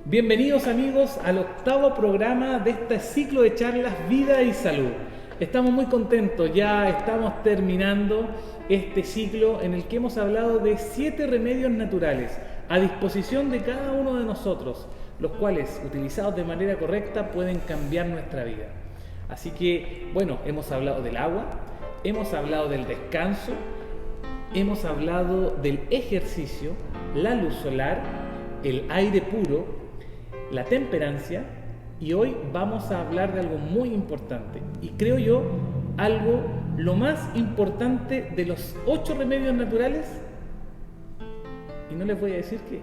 Bienvenidos amigos al octavo programa de este ciclo de charlas Vida y Salud. Estamos muy contentos, ya estamos terminando este ciclo en el que hemos hablado de 7 remedios naturales a disposición de cada uno de nosotros, los cuales, utilizados de manera correcta, pueden cambiar nuestra vida. Así que, bueno, hemos hablado del agua, hemos hablado del descanso, hemos hablado del ejercicio, la luz solar, el aire puro, la temperancia, y hoy vamos a hablar de algo muy importante y creo yo algo lo más importante de los 8 remedios naturales, y no les voy a decir qué,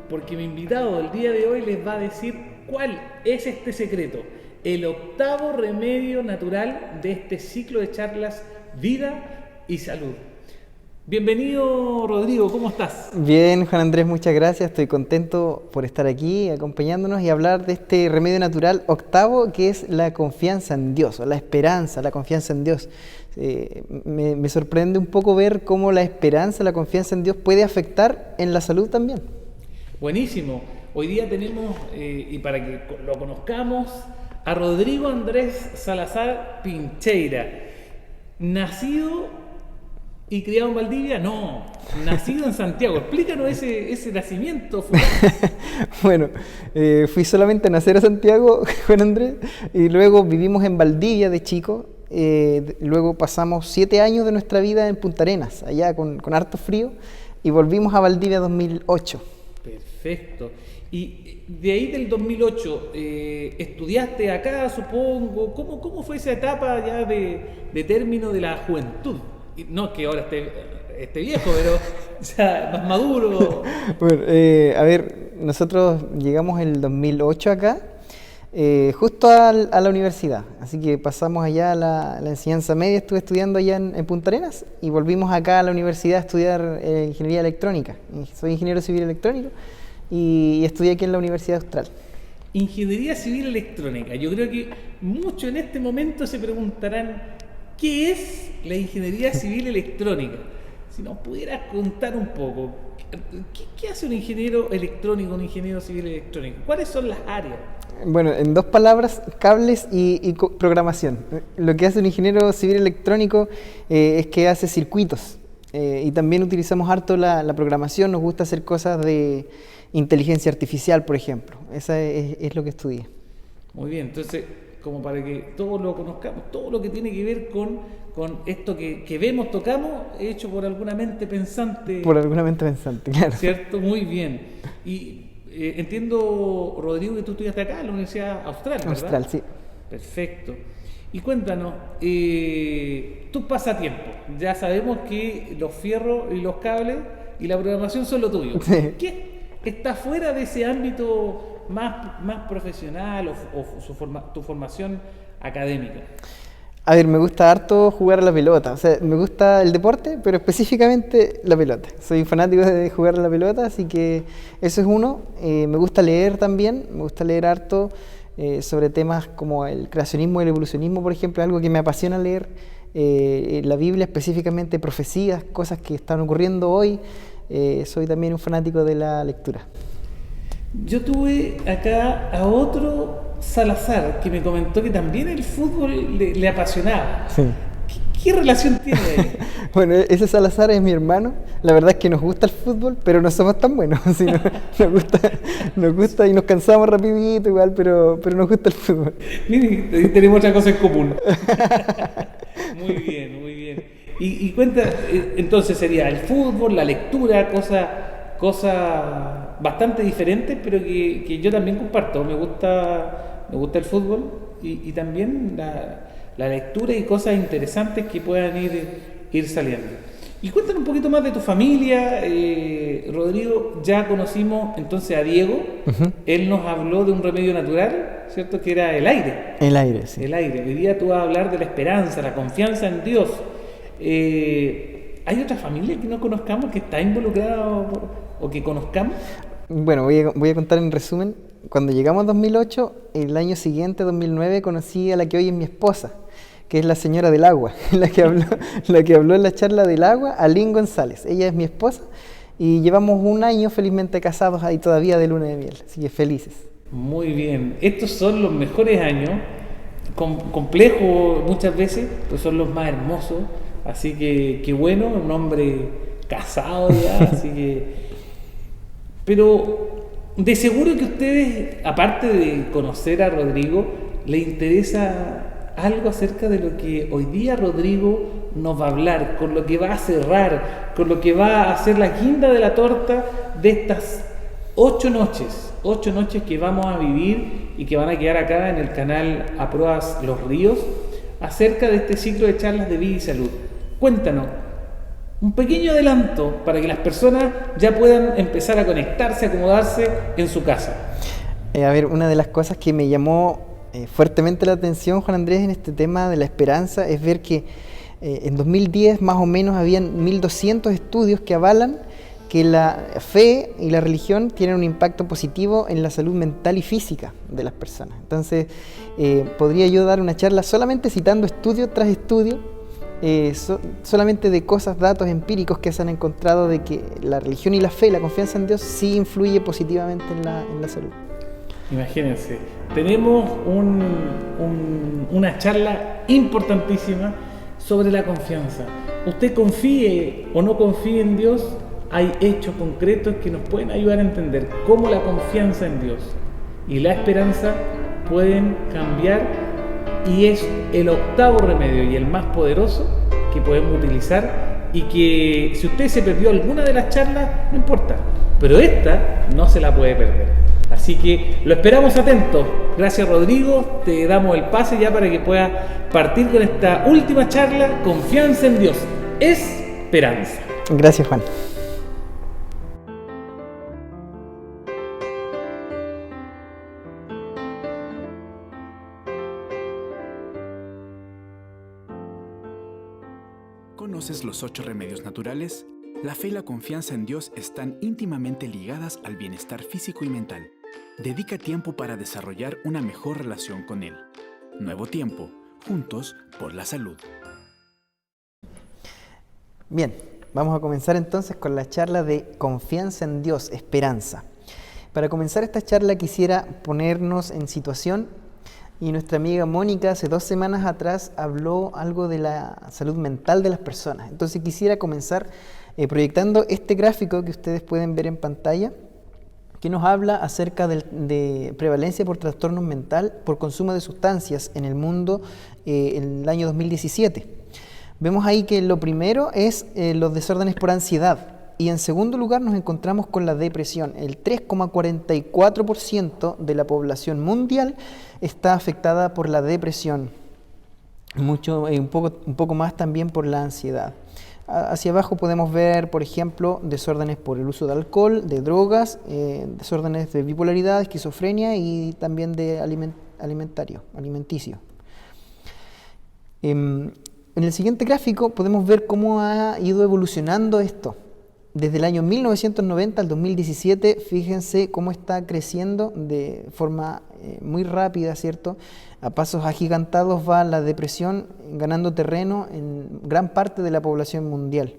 porque mi invitado del día de hoy les va a decir cuál es este secreto, el octavo remedio natural de este ciclo de charlas Vida y Salud. Bienvenido, Rodrigo, ¿cómo estás? Bien, Juan Andrés, muchas gracias. Estoy contento por estar aquí acompañándonos y hablar de este remedio natural octavo, que es la confianza en Dios, o la esperanza, la confianza en Dios. Me sorprende un poco ver cómo la esperanza, la confianza en Dios puede afectar en la salud también. Buenísimo. Hoy día tenemos, y para que lo conozcamos, a Rodrigo Andrés Salazar Pincheira, nacido y criado en Valdivia, no, nacido en Santiago. Explícanos ese nacimiento. Bueno, fui solamente a nacer a Santiago, Juan Andrés, y luego vivimos en Valdivia de chico. Luego pasamos 7 años de nuestra vida en Punta Arenas, allá con harto frío, y volvimos a Valdivia 2008. Perfecto. Y de ahí del 2008, estudiaste acá, supongo. ¿Cómo fue esa etapa ya de término de la juventud? No que ahora esté viejo, pero o sea, más maduro. Bueno, a ver, nosotros llegamos en el 2008 acá, justo a la universidad, así que pasamos allá a la enseñanza media, estuve estudiando allá en Punta Arenas y volvimos acá a la universidad a estudiar ingeniería electrónica. Soy ingeniero civil electrónico y estudié aquí en la Universidad Austral. Ingeniería civil electrónica. Yo creo que muchos en este momento se preguntarán, ¿qué es la ingeniería civil electrónica? Si nos pudieras contar un poco, ¿qué hace un ingeniero electrónico, un ingeniero civil electrónico? ¿Cuáles son las áreas? Bueno, en 2 palabras, cables y programación. Lo que hace un ingeniero civil electrónico es que hace circuitos y también utilizamos harto la programación, nos gusta hacer cosas de inteligencia artificial, por ejemplo. Esa es lo que estudié. Muy bien, entonces, como para que todos lo conozcamos, todo lo que tiene que ver con esto que vemos, tocamos, hecho por alguna mente pensante. Por alguna mente pensante, claro. ¿Cierto? Muy bien. Y entiendo, Rodrigo, que tú estudiaste acá en la Universidad Austral, ¿verdad? Austral, sí. Perfecto. Y cuéntanos, tus pasatiempos. Ya sabemos que los fierros y los cables y la programación son lo tuyo. Sí. ¿Qué está fuera de ese ámbito más profesional o tu formación académica? A ver, me gusta harto jugar a la pelota, o sea, me gusta el deporte, pero específicamente la pelota. Soy fanático de jugar a la pelota, así que eso es uno. Me gusta leer también, me gusta leer harto sobre temas como el creacionismo y el evolucionismo, por ejemplo, algo que me apasiona leer. La Biblia, específicamente profecías, cosas que están ocurriendo hoy. Soy también un fanático de la lectura. Yo tuve acá a otro Salazar que me comentó que también el fútbol le apasionaba. Sí. ¿Qué relación tiene ahí? Bueno, ese Salazar es mi hermano. La verdad es que nos gusta el fútbol, pero no somos tan buenos. Sí, nos gusta y nos cansamos rapidito igual, pero nos gusta el fútbol. Mire, tenemos otra cosa en común. Muy bien, muy bien. Y cuenta, entonces sería el fútbol, la lectura, cosas bastante diferentes, pero que yo también comparto. Me gusta el fútbol y también la lectura y cosas interesantes que puedan ir saliendo. Y cuéntanos un poquito más de tu familia, Rodrigo. Ya conocimos entonces a Diego. Uh-huh. Él nos habló de un remedio natural, ¿cierto? Que era el aire. El aire, sí. El aire. Hoy día tú vas a hablar de la esperanza, la confianza en Dios. ¿Hay otra familia que no conozcamos que está involucrada o que conozcamos? Bueno, voy a contar en resumen. Cuando llegamos en 2008, el año siguiente, 2009, conocí a la que hoy es mi esposa, que es la señora del agua, la que habló en la charla del agua, Aline González. Ella es mi esposa y llevamos un año felizmente casados ahí todavía de luna de miel, así que felices. Muy bien, estos son los mejores años, complejos muchas veces, pero son los más hermosos, así que qué bueno, un hombre casado ya, así que... Pero de seguro que ustedes, aparte de conocer a Rodrigo, le interesa algo acerca de lo que hoy día Rodrigo nos va a hablar, con lo que va a cerrar, con lo que va a hacer la guinda de la torta de estas 8 noches que vamos a vivir y que van a quedar acá en el canal A Proas Los Ríos, acerca de este ciclo de charlas de vida y salud. Cuéntanos, un pequeño adelanto para que las personas ya puedan empezar a conectarse, a acomodarse en su casa. A ver, una de las cosas que me llamó fuertemente la atención, Juan Andrés, en este tema de la esperanza, es ver que en 2010 más o menos habían 1200 estudios que avalan que la fe y la religión tienen un impacto positivo en la salud mental y física de las personas. Entonces, podría yo dar una charla solamente citando estudio tras estudio, solamente de cosas, datos empíricos que se han encontrado de que la religión y la fe, la confianza en Dios, sí influye positivamente en la salud. Imagínense, tenemos una charla importantísima sobre la confianza. Usted confíe o no confíe en Dios, hay hechos concretos que nos pueden ayudar a entender cómo la confianza en Dios y la esperanza pueden cambiar, y es el octavo remedio y el más poderoso que podemos utilizar, y que si usted se perdió alguna de las charlas, no importa, pero esta no se la puede perder. Así que lo esperamos atentos. Gracias, Rodrigo, te damos el pase ya para que puedas partir con esta última charla, Confianza en Dios, Esperanza. Gracias, Juan. ¿Conoces los 8 remedios naturales? La fe y la confianza en Dios están íntimamente ligadas al bienestar físico y mental. Dedica tiempo para desarrollar una mejor relación con Él. Nuevo Tiempo, juntos por la salud. Bien, vamos a comenzar entonces con la charla de Confianza en Dios, Esperanza. Para comenzar esta charla quisiera ponernos en situación, y nuestra amiga Mónica hace 2 semanas atrás habló algo de la salud mental de las personas. Entonces quisiera comenzar proyectando este gráfico que ustedes pueden ver en pantalla, que nos habla acerca de prevalencia por trastornos mental por consumo de sustancias en el mundo en el año 2017. Vemos ahí que lo primero es los desórdenes por ansiedad, y en segundo lugar nos encontramos con la depresión. El 3,44% de la población mundial está afectada por la depresión, un poco más también por la ansiedad. Hacia abajo podemos ver, por ejemplo, desórdenes por el uso de alcohol, de drogas, desórdenes de bipolaridad, esquizofrenia y también de alimenticio. En el siguiente gráfico podemos ver cómo ha ido evolucionando esto. Desde el año 1990 al 2017, fíjense cómo está creciendo de forma muy rápida, ¿cierto? A pasos agigantados va la depresión ganando terreno en gran parte de la población mundial.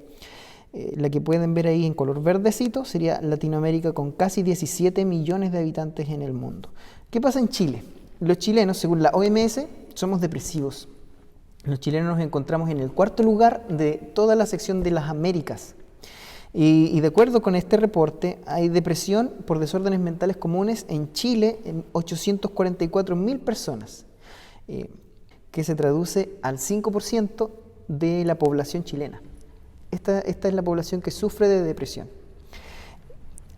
La que pueden ver ahí en color verdecito sería Latinoamérica, con casi 17 millones de habitantes en el mundo. ¿Qué pasa en Chile? Los chilenos, según la OMS, somos depresivos. Los chilenos nos encontramos en el 4.º lugar de toda la sección de las Américas. Y de acuerdo con este reporte, hay depresión por desórdenes mentales comunes en Chile en 844.000 personas, que se traduce al 5% de la población chilena. Esta es la población que sufre de depresión.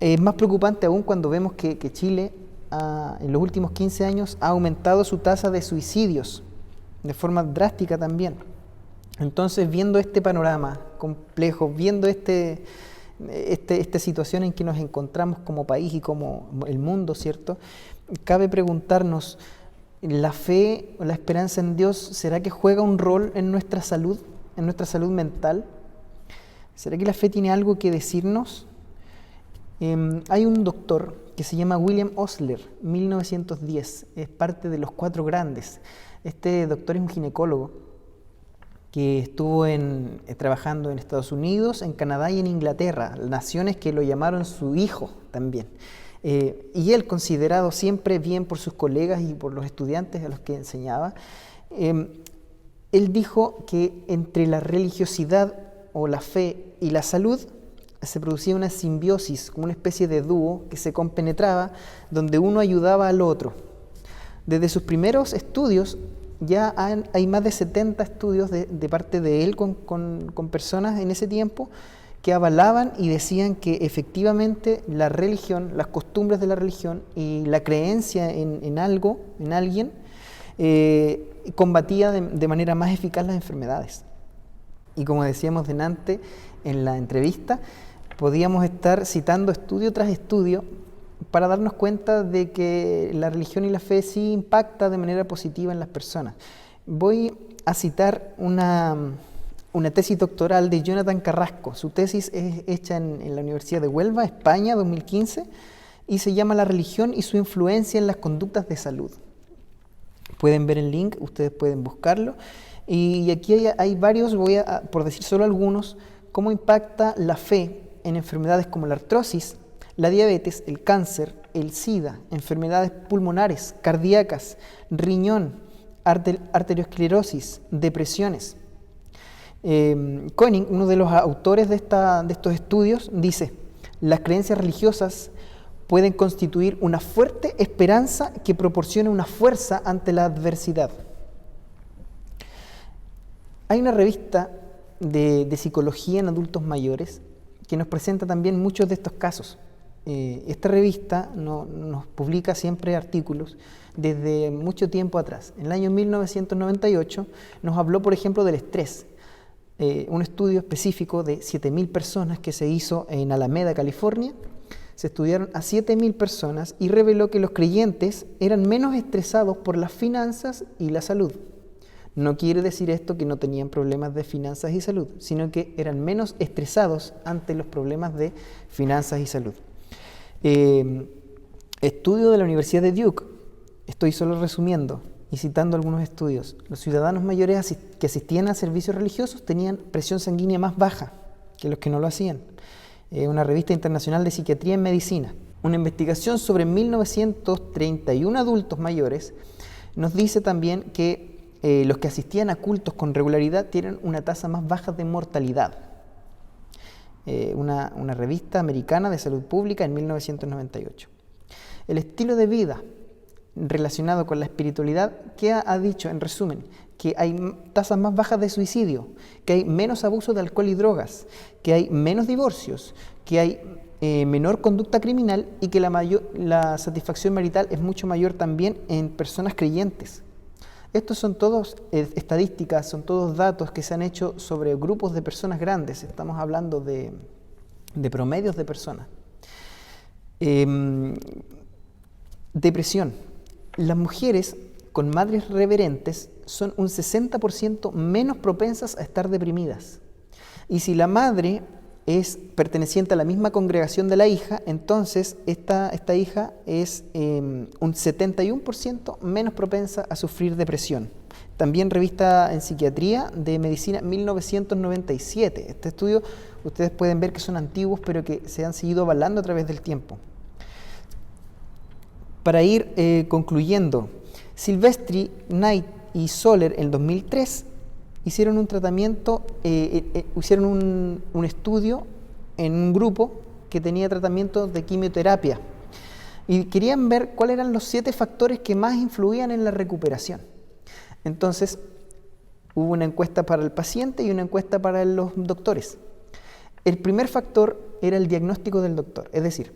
Es más preocupante aún cuando vemos que Chile en los últimos 15 años ha aumentado su tasa de suicidios de forma drástica también. Entonces, viendo este panorama complejo, viendo esta situación en que nos encontramos como país y como el mundo, ¿cierto? Cabe preguntarnos, ¿la fe o la esperanza en Dios, será que juega un rol en nuestra salud mental? ¿Será que la fe tiene algo que decirnos? Hay un doctor que se llama William Osler, 1910, es parte de los 4 grandes. Este doctor es un ginecólogo que estuvo trabajando en Estados Unidos, en Canadá y en Inglaterra, naciones que lo llamaron su hijo también. Y él, considerado siempre bien por sus colegas y por los estudiantes a los que enseñaba, él dijo que entre la religiosidad o la fe y la salud se producía una simbiosis, como una especie de dúo que se compenetraba, donde uno ayudaba al otro. Desde sus primeros estudios, ya hay más de 70 estudios de parte de él con personas en ese tiempo que avalaban y decían que efectivamente la religión, las costumbres de la religión y la creencia en algo, en alguien, combatía de manera más eficaz las enfermedades. Y como decíamos delante en la entrevista, podíamos estar citando estudio tras estudio para darnos cuenta de que la religión y la fe sí impacta de manera positiva en las personas. Voy a citar una tesis doctoral de Jonathan Carrasco. Su tesis es hecha en la Universidad de Huelva, España, 2015, y se llama La religión y su influencia en las conductas de salud. Pueden ver el link, ustedes pueden buscarlo. Y aquí hay varios, por decir solo algunos, cómo impacta la fe en enfermedades como la artrosis, la diabetes, el cáncer, el SIDA, enfermedades pulmonares, cardíacas, riñón, arteriosclerosis, depresiones. Koenig, uno de los autores de estos estudios, dice: las creencias religiosas pueden constituir una fuerte esperanza que proporciona una fuerza ante la adversidad. Hay una revista de psicología en adultos mayores que nos presenta también muchos de estos casos. Esta revista nos publica siempre artículos desde mucho tiempo atrás. En el año 1998 nos habló, por ejemplo, del estrés. Un estudio específico de 7.000 personas que se hizo en Alameda, California. Se estudiaron a 7.000 personas y reveló que los creyentes eran menos estresados por las finanzas y la salud. No quiere decir esto que no tenían problemas de finanzas y salud, sino que eran menos estresados ante los problemas de finanzas y salud. Estudio de la Universidad de Duke, estoy solo resumiendo y citando algunos estudios. Los ciudadanos mayores que asistían a servicios religiosos tenían presión sanguínea más baja que los que no lo hacían. Una revista internacional de psiquiatría en medicina. Una investigación sobre 1931 adultos mayores nos dice también que los que asistían a cultos con regularidad tienen una tasa más baja de mortalidad. Una revista americana de salud pública en 1998. El estilo de vida relacionado con la espiritualidad, ¿qué ha dicho en resumen? Que hay tasas más bajas de suicidio, que hay menos abuso de alcohol y drogas, que hay menos divorcios, que hay menor conducta criminal y que la satisfacción marital es mucho mayor también en personas creyentes. Estos son todos estadísticas, son todos datos que se han hecho sobre grupos de personas grandes. Estamos hablando de promedios de personas. Depresión. Las mujeres con madres reverentes son un 60% menos propensas a estar deprimidas. Y si la madre es perteneciente a la misma congregación de la hija, entonces esta hija es un 71% menos propensa a sufrir depresión. También revista en psiquiatría de medicina 1997. Este estudio ustedes pueden ver que son antiguos, pero que se han seguido avalando a través del tiempo. Para ir concluyendo, Silvestri, Knight y Soler en 2003 hicieron un tratamiento, hicieron un estudio en un grupo que tenía tratamiento de quimioterapia y querían ver cuáles eran los 7 factores que más influían en la recuperación. Entonces hubo una encuesta para el paciente y una encuesta para los doctores. El primer factor era el diagnóstico del doctor, es decir,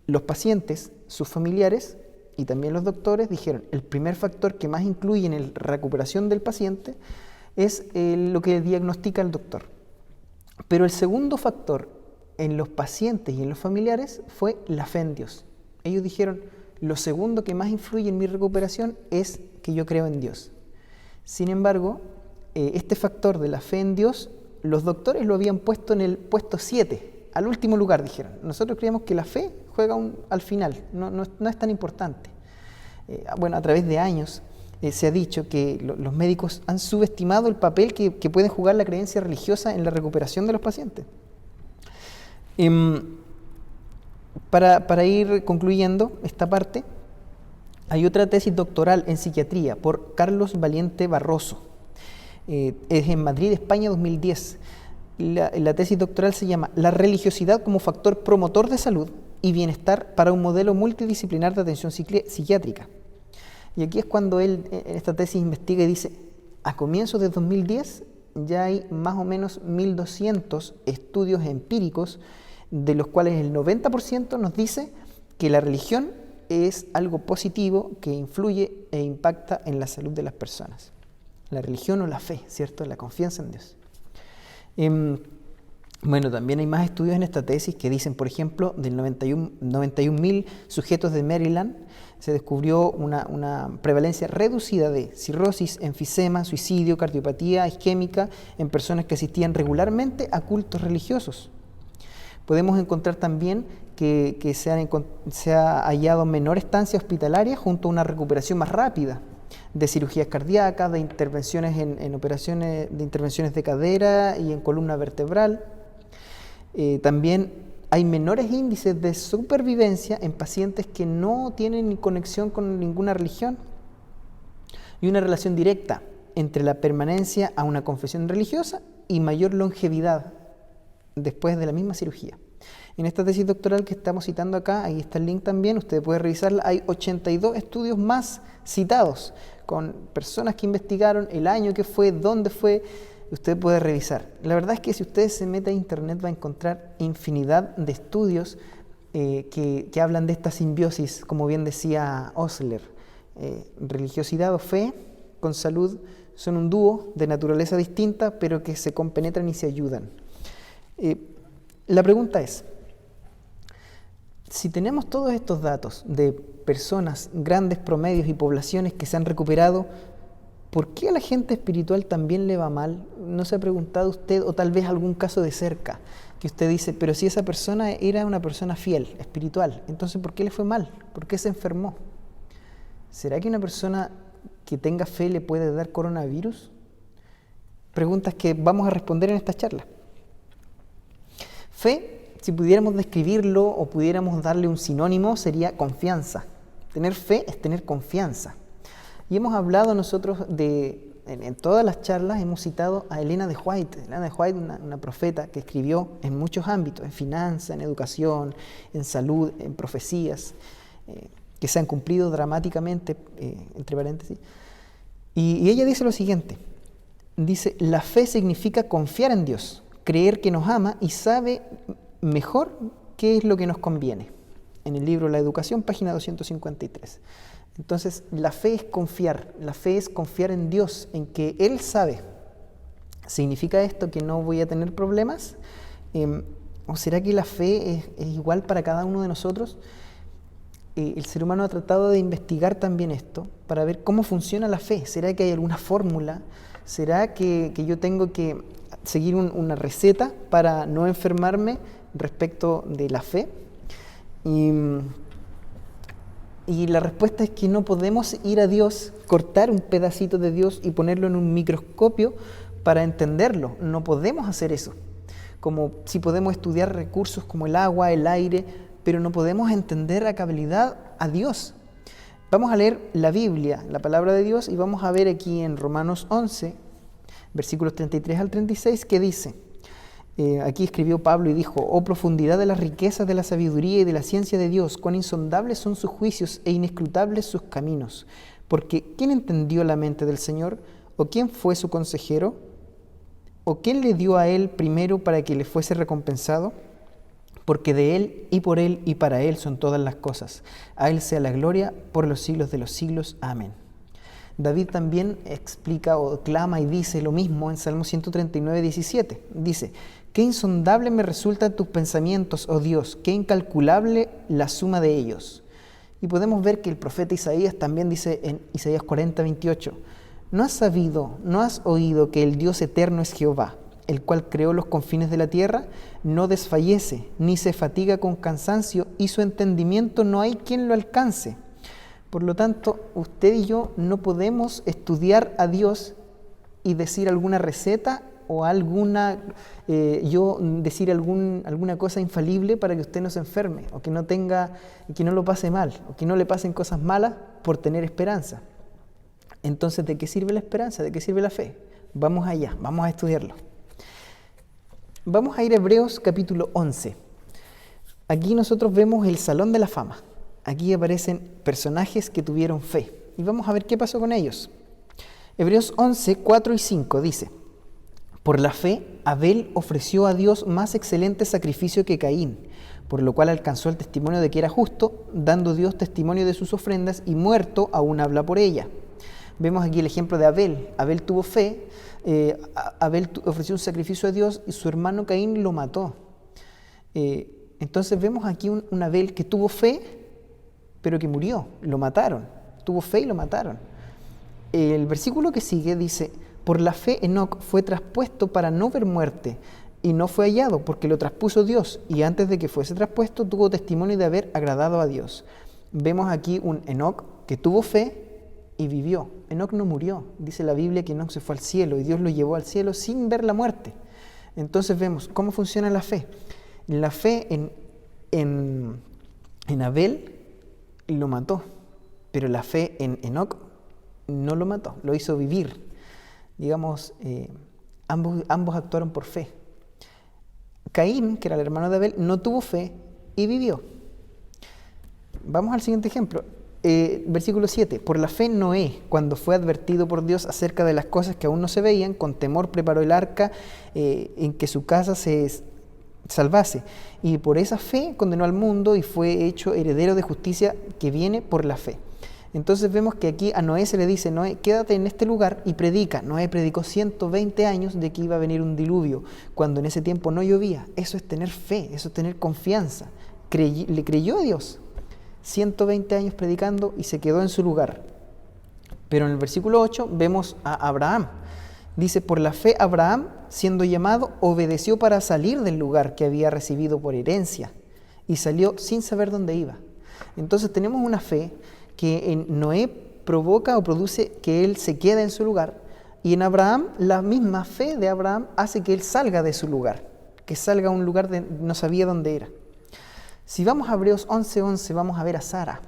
los pacientes, sus familiares y también los doctores dijeron el primer factor que más influye en la recuperación del paciente es lo que diagnostica el doctor. Pero el segundo factor en los pacientes y en los familiares fue la fe en Dios. Ellos dijeron, lo segundo que más influye en mi recuperación es que yo creo en Dios. Sin embargo, este factor de la fe en Dios, los doctores lo habían puesto en el puesto 7, al último lugar, dijeron. Nosotros creíamos que la fe juega al final, no es tan importante. Bueno, a través de años, se ha dicho que los médicos han subestimado el papel que puede jugar la creencia religiosa en la recuperación de los pacientes. Para ir concluyendo esta parte, hay otra tesis doctoral en psiquiatría por Carlos Valiente Barroso. Es en Madrid, España, 2010. La tesis doctoral se llama La religiosidad como factor promotor de salud y bienestar para un modelo multidisciplinar de atención psiquiátrica. Y aquí es cuando él en esta tesis investiga y dice, a comienzos de 2010 ya hay más o menos 1.200 estudios empíricos, de los cuales el 90% nos dice que la religión es algo positivo que influye e impacta en la salud de las personas. La religión o la fe, ¿cierto? La confianza en Dios. Bueno, también hay más estudios en esta tesis que dicen, por ejemplo, del 91.000 sujetos de Maryland, se descubrió una prevalencia reducida de cirrosis, enfisema, suicidio, cardiopatía isquémica en personas que asistían regularmente a cultos religiosos. Podemos encontrar también que se ha hallado menor estancia hospitalaria junto a una recuperación más rápida de cirugías cardíacas, de intervenciones en operaciones, de intervenciones de cadera y en columna vertebral. También hay menores índices de supervivencia en pacientes que no tienen ni conexión con ninguna religión y una relación directa entre la permanencia a una confesión religiosa y mayor longevidad después de la misma cirugía. En esta tesis doctoral que estamos citando acá, ahí está el link también, usted puede revisarla, hay 82 estudios más citados con personas que investigaron, el año que fue, dónde fue, usted puede revisar. La verdad es que si usted se mete a internet va a encontrar infinidad de estudios que hablan de esta simbiosis, como bien decía Osler. Religiosidad o fe con salud son un dúo de naturaleza distinta, pero que se compenetran y se ayudan. La pregunta es, si tenemos todos estos datos de personas, grandes promedios y poblaciones que se han recuperado, ¿por qué a la gente espiritual también le va mal? ¿No se ha preguntado usted, o tal vez algún caso de cerca, que usted dice, pero si esa persona era una persona fiel, espiritual, entonces ¿por qué le fue mal? ¿Por qué se enfermó? ¿Será que una persona que tenga fe le puede dar coronavirus? Preguntas que vamos a responder en esta charla. Fe, si pudiéramos describirlo o pudiéramos darle un sinónimo, sería confianza. Tener fe es tener confianza. Y hemos hablado nosotros en todas las charlas, hemos citado a Elena de White. Elena de White, una profeta que escribió en muchos ámbitos, en finanzas, en educación, en salud, en profecías, que se han cumplido dramáticamente, entre paréntesis. Y ella dice lo siguiente, dice, la fe significa confiar en Dios, creer que nos ama y sabe mejor qué es lo que nos conviene. En el libro La Educación, página 253. Entonces, la fe es confiar en Dios, en que Él sabe. ¿Significa esto que no voy a tener problemas? ¿O será que la fe es igual para cada uno de nosotros? El ser humano ha tratado de investigar también esto para ver cómo funciona la fe. ¿Será que hay alguna fórmula? ¿Será que yo tengo que seguir una receta para no enfermarme respecto de la fe? Y la respuesta es que no podemos ir a Dios, cortar un pedacito de Dios y ponerlo en un microscopio para entenderlo. No podemos hacer eso. Como si podemos estudiar recursos como el agua, el aire, pero no podemos entender a cabalidad a Dios. Vamos a leer la Biblia, la palabra de Dios, y vamos a ver aquí en Romanos 11, versículos 33 al 36, que dice, aquí escribió Pablo y dijo, oh profundidad de las riquezas de la sabiduría y de la ciencia de Dios, cuán insondables son sus juicios e inescrutables sus caminos. Porque ¿quién entendió la mente del Señor? ¿O quién fue su consejero? ¿O quién le dio a él primero para que le fuese recompensado? Porque de él y por él y para él son todas las cosas. A él sea la gloria por los siglos de los siglos. Amén. David también explica o clama y dice lo mismo en Salmo 139, 17. Dice, qué insondable me resultan tus pensamientos, oh Dios, qué incalculable la suma de ellos. Y podemos ver que el profeta Isaías también dice en Isaías 40, 28, ¿no has sabido, no has oído que el Dios eterno es Jehová, el cual creó los confines de la tierra? No desfallece, ni se fatiga con cansancio, y su entendimiento no hay quien lo alcance. Por lo tanto, usted y yo no podemos estudiar a Dios y decir alguna receta o alguna cosa infalible para que usted no se enferme o que no lo pase mal o que no le pasen cosas malas por tener esperanza. Entonces, ¿de qué sirve la esperanza? ¿De qué sirve la fe? Vamos allá, vamos a estudiarlo. Vamos a ir a Hebreos capítulo 11. Aquí nosotros vemos el Salón de la Fama. Aquí aparecen personajes que tuvieron fe. Y vamos a ver qué pasó con ellos. Hebreos 11, 4 y 5 dice: por la fe, Abel ofreció a Dios más excelente sacrificio que Caín, por lo cual alcanzó el testimonio de que era justo, dando Dios testimonio de sus ofrendas, y muerto aún habla por ella. Vemos aquí el ejemplo de Abel. Abel tuvo fe, Abel ofreció un sacrificio a Dios y su hermano Caín lo mató. Entonces vemos aquí un Abel que tuvo fe, pero que murió, lo mataron. Tuvo fe y lo mataron. El versículo que sigue dice: por la fe Enoc fue traspuesto para no ver muerte, y no fue hallado, porque lo traspuso Dios, y antes de que fuese traspuesto tuvo testimonio de haber agradado a Dios. Vemos aquí un Enoc que tuvo fe y vivió. Enoc no murió. Dice la Biblia que Enoc se fue al cielo y Dios lo llevó al cielo sin ver la muerte. Entonces vemos cómo funciona la fe. La fe en Abel lo mató, pero la fe en Enoc no lo mató, lo hizo vivir. Digamos, ambos actuaron por fe. Caín, que era el hermano de Abel, no tuvo fe y vivió. Vamos al siguiente ejemplo. Versículo 7. Por la fe Noé, cuando fue advertido por Dios acerca de las cosas que aún no se veían, con temor preparó el arca en que su casa se salvase. Y por esa fe condenó al mundo y fue hecho heredero de justicia que viene por la fe. Entonces vemos que aquí a Noé se le dice: Noé, quédate en este lugar y predica. Noé predicó 120 años de que iba a venir un diluvio, cuando en ese tiempo no llovía. Eso es tener fe, eso es tener confianza. Le creyó a Dios. 120 años predicando y se quedó en su lugar. Pero en el versículo 8 vemos a Abraham. Dice: por la fe Abraham, siendo llamado, obedeció para salir del lugar que había recibido por herencia y salió sin saber dónde iba. Entonces tenemos una fe que en Noé provoca o produce que él se quede en su lugar, y en Abraham la misma fe de Abraham hace que él salga de su lugar, que salga a un lugar de no sabía dónde era. Si vamos a Hebreos 11:11, vamos a ver a Sara.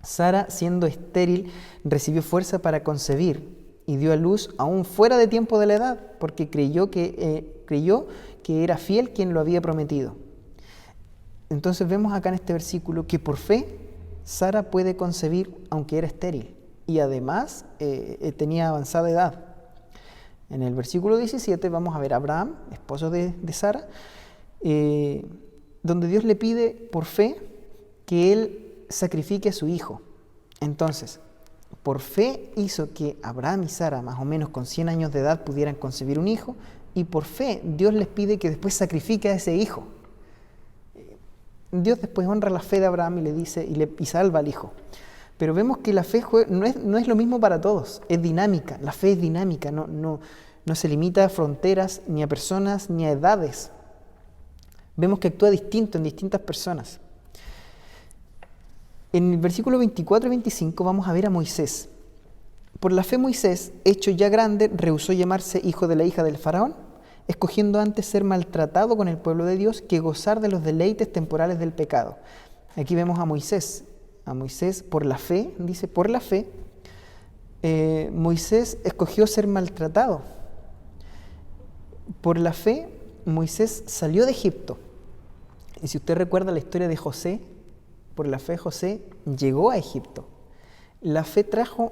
Sara, siendo estéril, recibió fuerza para concebir y dio a luz aún fuera de tiempo de la edad, porque creyó que era fiel quien lo había prometido. Entonces vemos acá en este versículo que por fe Sara puede concebir aunque era estéril y además tenía avanzada edad. En el versículo 17 vamos a ver a Abraham, esposo de Sara, donde Dios le pide por fe que él sacrifique a su hijo. Entonces, por fe hizo que Abraham y Sara, más o menos con 100 años de edad, pudieran concebir un hijo, y por fe Dios les pide que después sacrifique a ese hijo. Dios después honra la fe de Abraham y le dice y salva al hijo. Pero vemos que la fe no es lo mismo para todos, es dinámica. La fe es dinámica, no se limita a fronteras, ni a personas, ni a edades. Vemos que actúa distinto en distintas personas. En el versículo 24 y 25 vamos a ver a Moisés. Por la fe Moisés, hecho ya grande, rehusó llamarse hijo de la hija del faraón, escogiendo antes ser maltratado con el pueblo de Dios que gozar de los deleites temporales del pecado. Aquí vemos a Moisés. A Moisés por la fe, dice por la fe, Moisés escogió ser maltratado. Por la fe, Moisés salió de Egipto. Y si usted recuerda la historia de José, por la fe José llegó a Egipto. La fe trajo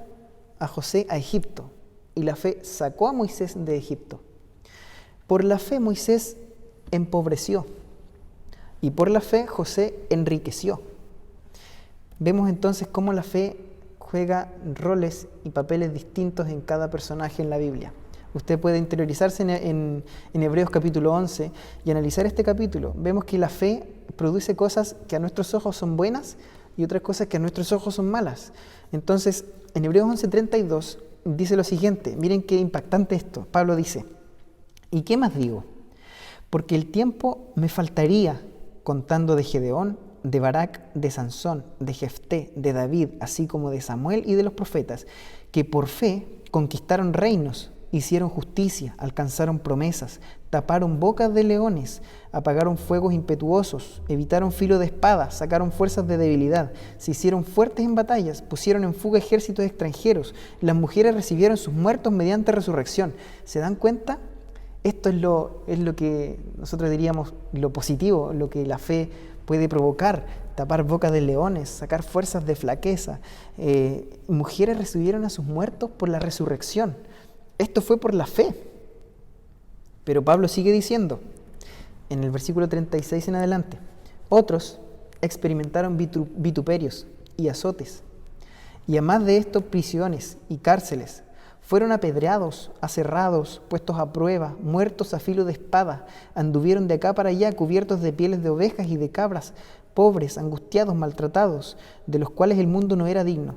a José a Egipto y la fe sacó a Moisés de Egipto. Por la fe Moisés empobreció y por la fe José enriqueció. Vemos entonces cómo la fe juega roles y papeles distintos en cada personaje en la Biblia. Usted puede interiorizarse en Hebreos capítulo 11 y analizar este capítulo. Vemos que la fe produce cosas que a nuestros ojos son buenas y otras cosas que a nuestros ojos son malas. Entonces, en Hebreos 11:32 dice lo siguiente. Miren qué impactante esto. Pablo dice: ¿y qué más digo? Porque el tiempo me faltaría contando de Gedeón, de Barak, de Sansón, de Jefté, de David, así como de Samuel y de los profetas, que por fe conquistaron reinos, hicieron justicia, alcanzaron promesas, taparon bocas de leones, apagaron fuegos impetuosos, evitaron filo de espada, sacaron fuerzas de debilidad, se hicieron fuertes en batallas, pusieron en fuga ejércitos extranjeros, las mujeres recibieron sus muertos mediante resurrección. ¿Se dan cuenta? Esto es lo que nosotros diríamos lo positivo, lo que la fe puede provocar: tapar bocas de leones, sacar fuerzas de flaqueza. Mujeres recibieron a sus muertos por la resurrección. Esto fue por la fe. Pero Pablo sigue diciendo, en el versículo 36 en adelante, otros experimentaron vituperios y azotes, y a más de esto prisiones y cárceles. Fueron apedreados, aserrados, puestos a prueba, muertos a filo de espada, anduvieron de acá para allá cubiertos de pieles de ovejas y de cabras, pobres, angustiados, maltratados, de los cuales el mundo no era digno,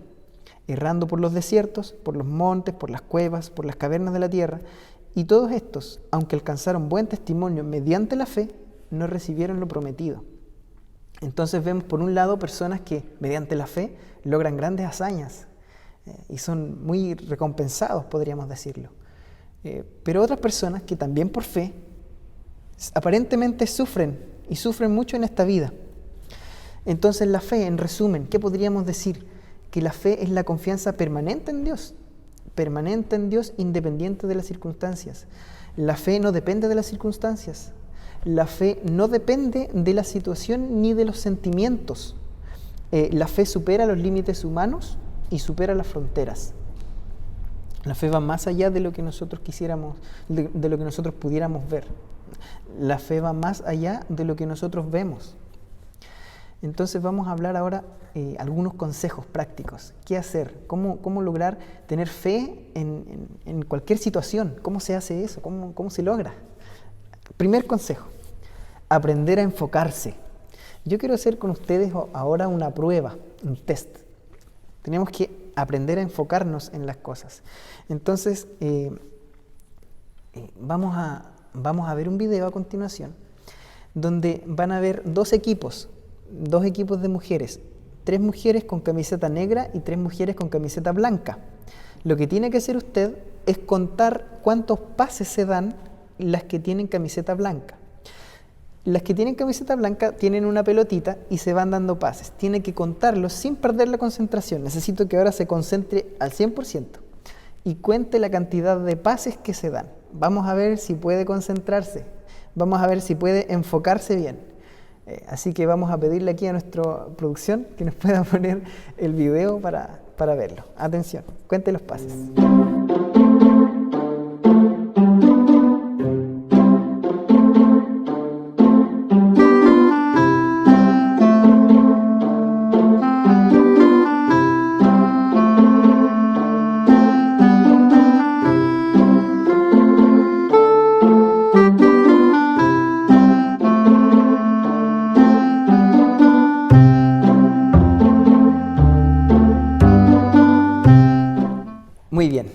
errando por los desiertos, por los montes, por las cuevas, por las cavernas de la tierra. Y todos estos, aunque alcanzaron buen testimonio mediante la fe, no recibieron lo prometido. Entonces vemos por un lado personas que mediante la fe logran grandes hazañas y son muy recompensados, podríamos decirlo. Pero otras personas que también por fe aparentemente sufren y sufren mucho en esta vida. Entonces la fe, en resumen, ¿qué podríamos decir? Que la fe es la confianza permanente en Dios independiente de las circunstancias. La fe no depende de las circunstancias. La fe no depende de la situación ni de los sentimientos. La fe supera los límites humanos y supera las fronteras. La fe va más allá de lo que nosotros quisiéramos, de lo que nosotros pudiéramos ver. La fe va más allá de lo que nosotros vemos. Entonces vamos a hablar ahora algunos consejos prácticos. ¿Qué hacer? ¿Cómo lograr tener fe en cualquier situación? ¿Cómo se hace eso? ¿Cómo se logra? Primer consejo, aprender a enfocarse. Yo quiero hacer con ustedes ahora una prueba, un test. Tenemos que aprender a enfocarnos en las cosas. Entonces, vamos a ver un video a continuación donde van a ver dos equipos de mujeres, 3 mujeres con camiseta negra y 3 mujeres con camiseta blanca. Lo que tiene que hacer usted es contar cuántos pases se dan las que tienen camiseta blanca. Las que tienen camiseta blanca tienen una pelotita y se van dando pases. Tiene que contarlos sin perder la concentración. Necesito que ahora se concentre al 100% y cuente la cantidad de pases que se dan. Vamos a ver si puede concentrarse. Vamos a ver si puede enfocarse bien. Así que vamos a pedirle aquí a nuestra producción que nos pueda poner el video para verlo. Atención, cuente los pases. Muy bien,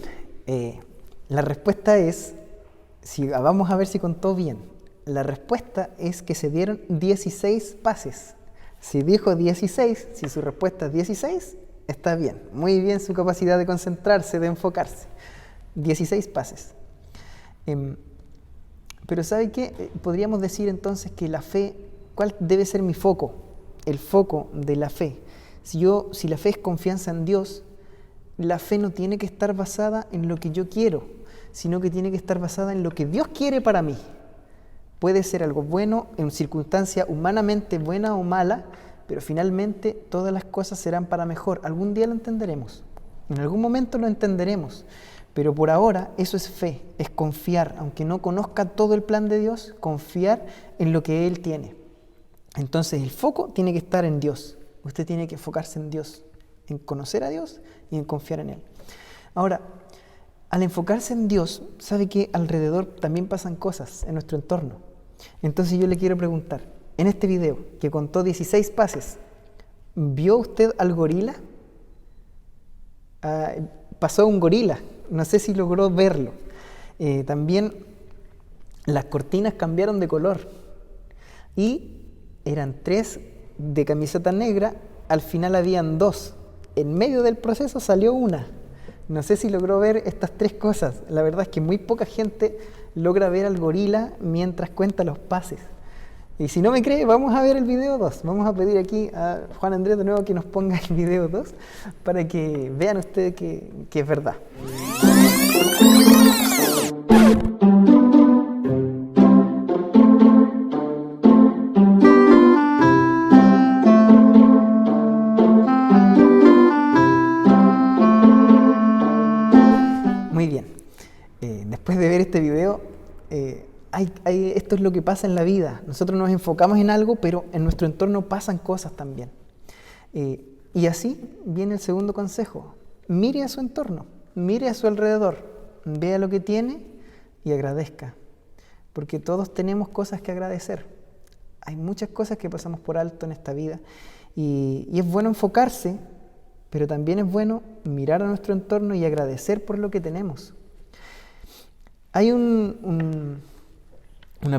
la respuesta es, vamos a ver si contó bien, la respuesta es que se dieron 16 pases. Si dijo 16, si su respuesta es 16, está bien, muy bien su capacidad de concentrarse, de enfocarse. 16 pases. Pero ¿sabe qué? Podríamos decir entonces que la fe, ¿cuál debe ser mi foco? El foco de la fe. Si la fe es confianza en Dios, la fe no tiene que estar basada en lo que yo quiero, sino que tiene que estar basada en lo que Dios quiere para mí. Puede ser algo bueno, en circunstancia humanamente buena o mala, pero finalmente todas las cosas serán para mejor. Algún día lo entenderemos, en algún momento lo entenderemos, pero por ahora eso es fe, es confiar, aunque no conozca todo el plan de Dios, confiar en lo que Él tiene. Entonces el foco tiene que estar en Dios, usted tiene que enfocarse en Dios, en conocer a Dios y en confiar en Él. Ahora, al enfocarse en Dios, sabe que alrededor también pasan cosas en nuestro entorno. Entonces yo le quiero preguntar, en este video que contó 16 pases, ¿vio usted al gorila? Pasó un gorila, no sé si logró verlo. También las cortinas cambiaron de color y eran 3 de camiseta negra, al final habían 2. En medio del proceso salió una. No sé si logró ver estas 3 cosas. La verdad es que muy poca gente logra ver al gorila mientras cuenta los pases. Y si no me cree, vamos a ver el video 2. Vamos a pedir aquí a Juan Andrés de nuevo que nos ponga el video 2 para que vean ustedes que es verdad. Muy bien. Después de ver este video, esto es lo que pasa en la vida. Nosotros nos enfocamos en algo, pero en nuestro entorno pasan cosas también. Y así viene el segundo consejo. Mire a su entorno, mire a su alrededor, vea lo que tiene y agradezca. Porque todos tenemos cosas que agradecer. Hay muchas cosas que pasamos por alto en esta vida. Y es bueno enfocarse, pero también es bueno mirar a nuestro entorno y agradecer por lo que tenemos. Hay una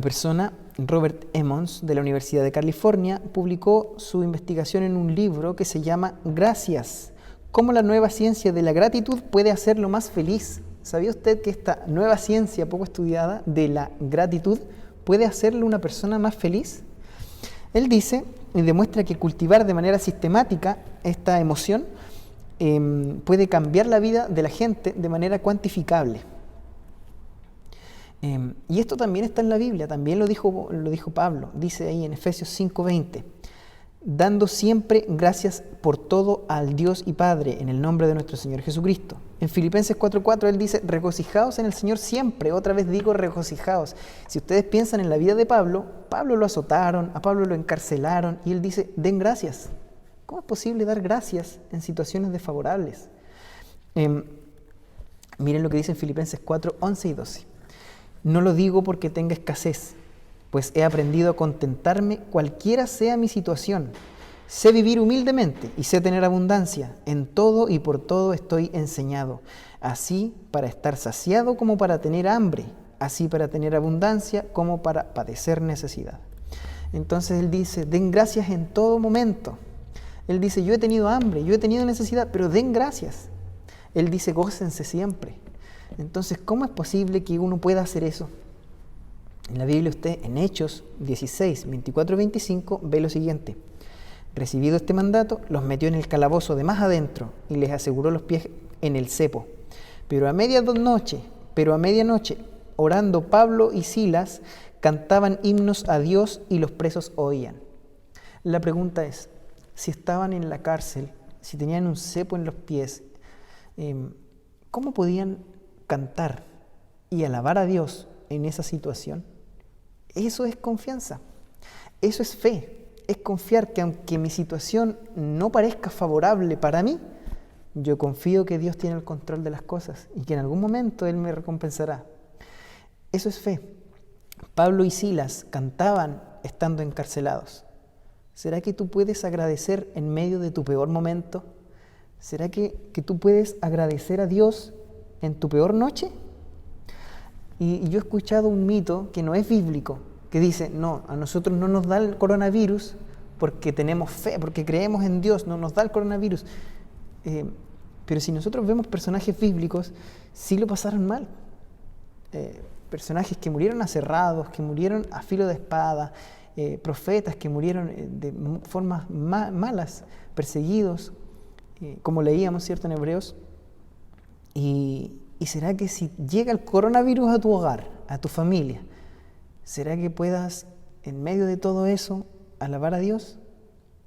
persona, Robert Emmons, de la Universidad de California, publicó su investigación en un libro que se llama Gracias, cómo la nueva ciencia de la gratitud puede hacerlo más feliz. ¿Sabía usted que esta nueva ciencia poco estudiada de la gratitud puede hacerle una persona más feliz? Él dice y demuestra que cultivar de manera sistemática esta emoción puede cambiar la vida de la gente de manera cuantificable. Y esto también está en la Biblia, también lo dijo Pablo, dice ahí en Efesios 5:20, dando siempre gracias por todo al Dios y Padre en el nombre de nuestro Señor Jesucristo. En Filipenses 4:4 él dice, regocijaos en el Señor siempre, otra vez digo regocijaos. Si ustedes piensan en la vida de Pablo lo azotaron, a Pablo lo encarcelaron y él dice, den gracias. ¿Cómo es posible dar gracias en situaciones desfavorables? Miren lo que dice en Filipenses 4:11 y 12. No lo digo porque tenga escasez, pues he aprendido a contentarme cualquiera sea mi situación. Sé vivir humildemente y sé tener abundancia. En todo y por todo estoy enseñado. Así para estar saciado como para tener hambre. Así para tener abundancia como para padecer necesidad. Entonces él dice, den gracias en todo momento. Él dice, yo he tenido hambre, yo he tenido necesidad, pero den gracias. Él dice, gócense siempre. Entonces, ¿cómo es posible que uno pueda hacer eso? En la Biblia usted, en Hechos 16, 24 y 25, ve lo siguiente. Recibido este mandato, los metió en el calabozo de más adentro y les aseguró los pies en el cepo. Pero a medianoche, orando Pablo y Silas, cantaban himnos a Dios y los presos oían. La pregunta es, si estaban en la cárcel, si tenían un cepo en los pies, ¿cómo podían cantar y alabar a Dios en esa situación? Eso es confianza, eso es fe, es confiar que aunque mi situación no parezca favorable para mí, yo confío que Dios tiene el control de las cosas y que en algún momento Él me recompensará. Eso es fe. Pablo y Silas cantaban estando encarcelados. ¿Será que tú puedes agradecer en medio de tu peor momento? ¿Será que tú puedes agradecer a Dios en tu peor noche? Y yo he escuchado un mito que no es bíblico, que dice, no, a nosotros no nos da el coronavirus porque tenemos fe, porque creemos en Dios, no nos da el coronavirus. Pero si nosotros vemos personajes bíblicos, sí lo pasaron mal. Personajes que murieron aserrados, que murieron a filo de espada, profetas que murieron de formas malas, perseguidos, como leíamos, ¿cierto?, en Hebreos. ¿Y será que si llega el coronavirus a tu hogar, a tu familia, será que puedas, en medio de todo eso, alabar a Dios?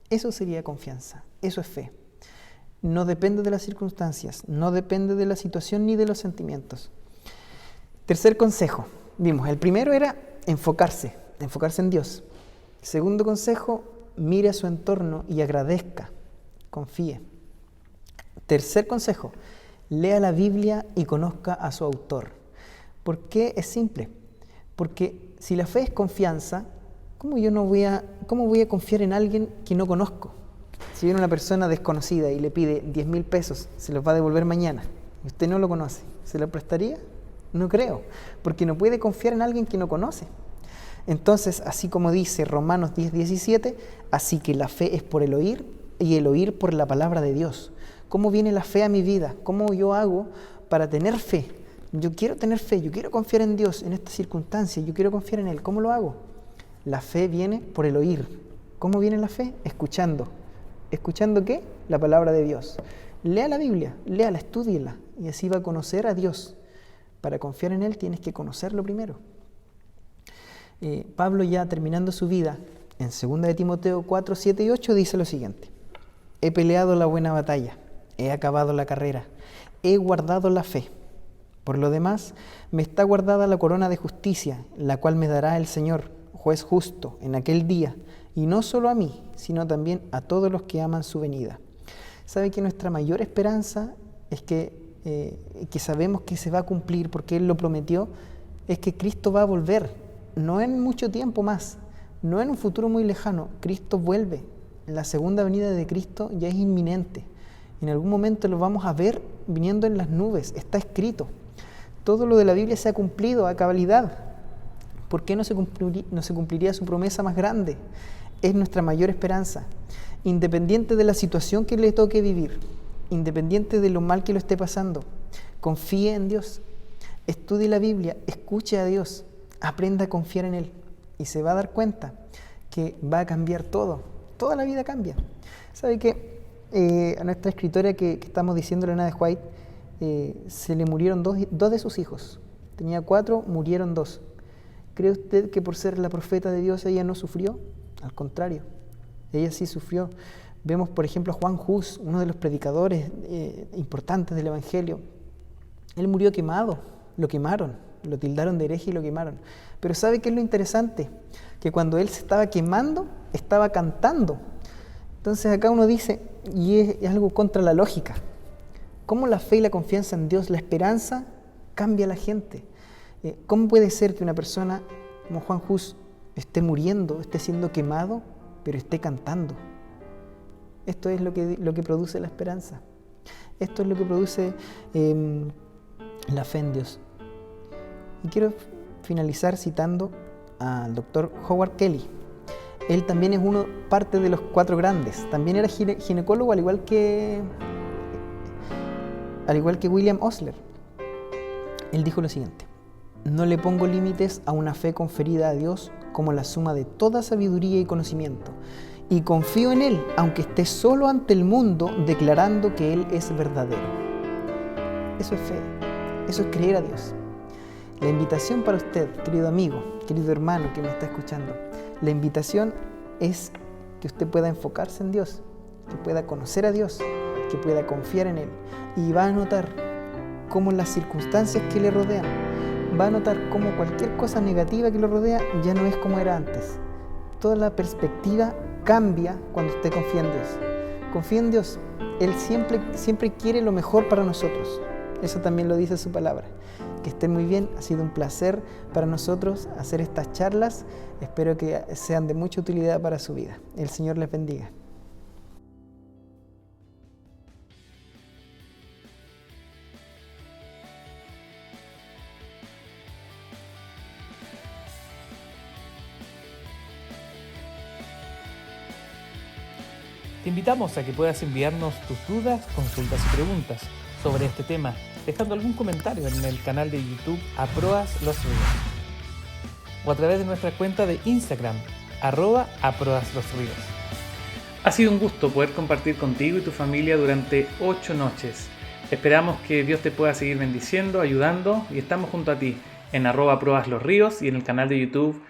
Eso sería confianza, eso es fe. No depende de las circunstancias, no depende de la situación ni de los sentimientos. Tercer consejo, vimos, el primero era enfocarse en Dios. Segundo consejo, mire a su entorno y agradezca, confíe. Tercer consejo, lea la Biblia y conozca a su autor. ¿Por qué es simple? Porque si la fe es confianza, ¿cómo voy a confiar en alguien que no conozco? Si viene una persona desconocida y le pide 10,000 pesos, se los va a devolver mañana, y usted no lo conoce, ¿se lo prestaría? No creo, porque no puede confiar en alguien que no conoce. Entonces, así como dice Romanos 10:17, así que la fe es por el oír y el oír por la palabra de Dios. ¿Cómo viene la fe a mi vida? ¿Cómo yo hago para tener fe? Yo quiero tener fe, yo quiero confiar en Dios en esta circunstancia, yo quiero confiar en Él. ¿Cómo lo hago? La fe viene por el oír. ¿Cómo viene la fe? Escuchando. ¿Escuchando qué? La palabra de Dios. Lea la Biblia, léala, estúdiela, y así va a conocer a Dios. Para confiar en Él tienes que conocerlo primero. Pablo, ya terminando su vida, en 2 de Timoteo 4, 7 y 8 dice lo siguiente: he peleado la buena batalla, he acabado la carrera, he guardado la fe. Por lo demás, me está guardada la corona de justicia, la cual me dará el Señor, juez justo, en aquel día, y no solo a mí, sino también a todos los que aman su venida. ¿Sabe que nuestra mayor esperanza es que sabemos que se va a cumplir porque Él lo prometió? Es que Cristo va a volver, no en mucho tiempo más, no en un futuro muy lejano. Cristo vuelve. La segunda venida de Cristo ya es inminente. En algún momento lo vamos a ver viniendo en las nubes, está escrito. Todo lo de la Biblia se ha cumplido a cabalidad. ¿Por qué no se cumpliría su promesa más grande? Es nuestra mayor esperanza. Independiente de la situación que le toque vivir, independiente de lo mal que lo esté pasando, confíe en Dios, estudie la Biblia, escuche a Dios, aprenda a confiar en Él y se va a dar cuenta que va a cambiar todo. Toda la vida cambia. ¿Sabe qué? A nuestra escritora que estamos diciendo, Elena de White, se le murieron dos de sus hijos. Tenía 4, murieron 2. ¿Cree usted que por ser la profeta de Dios ella no sufrió? Al contrario, ella sí sufrió. Vemos, por ejemplo, a Juan Hus, uno de los predicadores importantes del Evangelio. Él murió quemado, lo quemaron, lo tildaron de hereje y lo quemaron. Pero ¿sabe qué es lo interesante? Que cuando él se estaba quemando, estaba cantando. Entonces acá uno dice, y es algo contra la lógica, ¿cómo la fe y la confianza en Dios, la esperanza, cambia a la gente? ¿Cómo puede ser que una persona como Juan Hus esté muriendo, esté siendo quemado, pero esté cantando? Esto es lo que produce la esperanza. Esto es lo que produce la fe en Dios. Y quiero finalizar citando al doctor Howard Kelly. Él también es parte de los 4 grandes. También era ginecólogo, al igual que William Osler. Él dijo lo siguiente: no le pongo límites a una fe conferida a Dios como la suma de toda sabiduría y conocimiento, y confío en Él, aunque esté solo ante el mundo, declarando que Él es verdadero. Eso es fe, eso es creer a Dios. La invitación para usted, querido amigo, querido hermano que me está escuchando, la invitación es que usted pueda enfocarse en Dios, que pueda conocer a Dios, que pueda confiar en Él, y va a notar cómo las circunstancias que le rodean, va a notar cómo cualquier cosa negativa que lo rodea ya no es como era antes. Toda la perspectiva cambia cuando usted confía en Dios. Confía en Dios. Él siempre quiere lo mejor para nosotros. Eso también lo dice su palabra. Que estén muy bien. Ha sido un placer para nosotros hacer estas charlas. Espero que sean de mucha utilidad para su vida. El Señor les bendiga. Te invitamos a que puedas enviarnos tus dudas, consultas y preguntas sobre este tema, dejando algún comentario en el canal de YouTube @aproaslosríos o a través de nuestra cuenta de Instagram @aproaslosríos. Ha sido un gusto poder compartir contigo y tu familia durante 8 noches. Esperamos que Dios te pueda seguir bendiciendo, ayudando, y estamos junto a ti en @aproaslosríos y en el canal de YouTube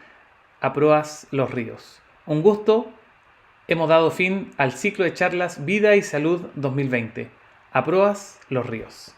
@aproaslosríos. Un gusto. Hemos dado fin al ciclo de charlas Vida y Salud 2020. @Los Ríos.